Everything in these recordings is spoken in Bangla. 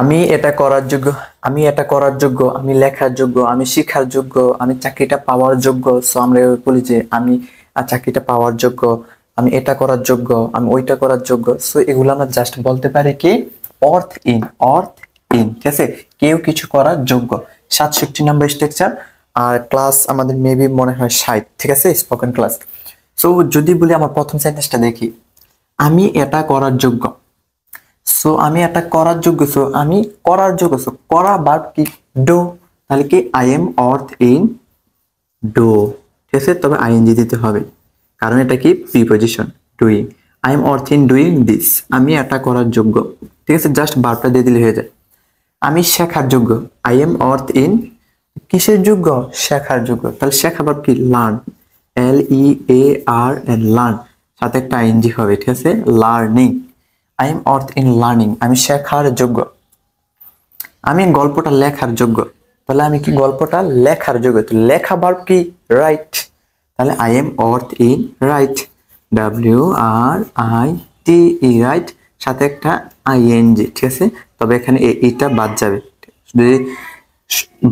আমি এটা করার যোগ্য, আমি এটা করার যোগ্য, আমি লেখার যোগ্য, আমি শিখার যোগ্য, আমি চাকরিটা পাওয়ার যোগ্য। সো আমরা বলি যে আমি চাকরিটা পাওয়ার যোগ্য, আমি এটা করার যোগ্য, আমি ওইটা করার যোগ্য। সো এগুলো আমরা জাস্ট বলতে পারি কি অর্থ ইন, অর্থ ইন, ঠিক আছে, কেউ কিছু করার যোগ্য। 67 নম্বর স্ট্রাকচার। আর ক্লাস আমাদের মেবি মনে হয় 60, ঠিক আছে, স্পোকেন ক্লাস। সো যদি বলি আমার প্রথম সেন্টেন্সটা দেখি, আমি এটা করার যোগ্য। সো আমি এটা করার যোগ্য, সো আমি করার যোগ্য, সো করা ভার্ব কি ডু, তাহলে কি আই এম অর্থ ইন ডু, ঠিক আছে, তবে আইএনজি দিতে হবে কারণ এটা কি প্রিপজিশন ডুইং। আই এম অর্থ ইন ডুইং দিস, আমি এটা করার যোগ্য, ঠিক আছে, জাস্ট ভার্বটা দিয়ে দিলে হয়ে যায়। আমি শেখার যোগ্য, আই এম অর্থ ইন কিসের যোগ্য, শেখার যোগ্য, তাহলে শেখা ভার্ব কি লার্ন, LEARN, লার্ন, সাথে একটা আইএনজি হবে, ঠিক আছে, লার্নিং। আই এম অর্থ ইন লার্নিং, আমি শেখার যোগ্য। আমি গল্পটা লেখার যোগ্য, তাহলে আমি কি গল্পটা লেখার যোগ্য, তো লেখা ভার্ব কি রাইট, তাহলে আই এম অর্থ ইন রাইট, WRITE, রাইট, সাথে একটা আইএনজি, ঠিক আছে, তবে এখানে এটা বাদ যাবে। যদি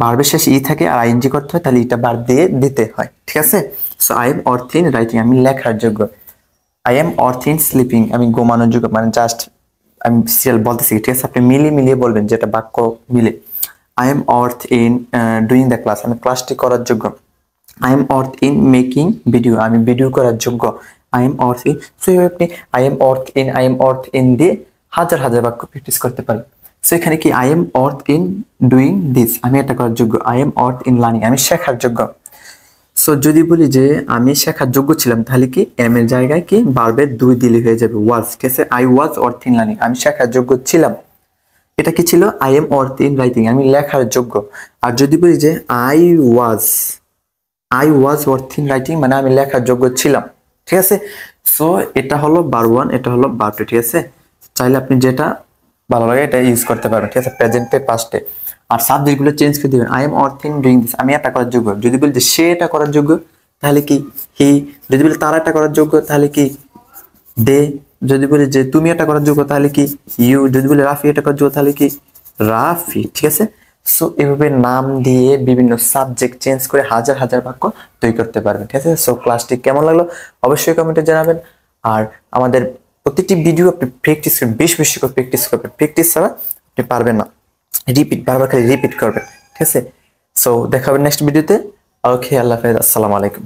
ভার্বের শেষে ই থাকে আর আইএনজি করতে হয় তাহলে এটা বাদ দিয়ে দিতে হয়, ঠিক আছে। সো আই এম অর্থ ইন রাইটিং, আমি লেখার যোগ্য। আই এম অর্থ ইন স্লিপিং, আমি ঘুমানোর যোগ্য, মানে জাস্ট আমি সিরিয়াল বলতেছি, ঠিক আছে, আপনি মিলিয়ে মিলিয়ে বলবেন যেটা বাক্য মিলে। আই এম অর্থ ইন ডুইং দ্য ক্লাস, আমি ক্লাসটি করার যোগ্য। আই এম অর্থ ইন মেকিং ভিডিও, আমি ভিডিও করার যোগ্য। আই এম অর্থ ইন, সো আপনি আই এম অর্থ ইন দিয়ে হাজার হাজার বাক্য প্র্যাকটিস করতে পারেন। সো এখানে কি আই এম অর্থ ইন ডুইং দিস, আমি এটা করার যোগ্য। আই এম অর্থ ইন লার্নিং, আমি শেখার যোগ্য। সো যদি বলি যে আমি শেখার যোগ্য ছিলাম, তাহলে কি এম এর জায়গায় কি ভার্বের দুই দিলে হয়ে যাবে ওয়াজ, ঠিক আছে, আই ওয়াজ অর্থ ইন লার্নিং, আমি শেখার যোগ্য ছিলাম। এটা কি ছিল, আই এম অর্থ ইন রাইটিং, আমি লেখার যোগ্য। আর যদি বলি যে আই ওয়াজ অর্থ ইন রাইটিং, মানে আমি লেখার যোগ্য ছিলাম, ঠিক আছে। সো এটা হলো বার ওয়ান, এটা হলো বার টু, ঠিক আছে, চাইলে আপনি যেটা ভালো লাগে এটা ইউজ করতে পারবেন, ঠিক আছে, প্রেজেন্টে পাস্টে। আর সাবজেক্ট গুলো চেঞ্জ করে দিবেন, আই এম অর্থ ইন ডুইং দিস, আমি এটা করার যোগ্য। যদি বলি যে সে এটা করার যোগ্য, তাহলে কি হি। যদি বলি তারা এটা করার যোগ্য, তাহলে কি দে। যদি বলি যে তুমি এটা করার যোগ্য, তাহলে কি ইউ। যদি বলি রাফি এটা করার যোগ্য, তাহলে কি রাফি, ঠিক আছে। সো এভাবে নাম দিয়ে বিভিন্ন সাবজেক্ট চেঞ্জ করে হাজার হাজার বাক্য তৈরি করতে পারবেন, ঠিক আছে। সো ক্লাসটি কেমন লাগলো অবশ্যই কমেন্টে জানাবেন। আর আমাদের প্রতিটি ভিডিও আপনি প্র্যাকটিস করবেন, বেশি বেশি করে প্র্যাকটিস করবেন, প্র্যাকটিস ছাড়া আপনি পারবেন না, রিপিট, বারবার খালি রিপিট করবেন, ঠিক আছে। সো দেখা হবে নেক্সট ভিডিওতে। ওকে, আল্লাহ হাফেজ, আসসালামু আলাইকুম।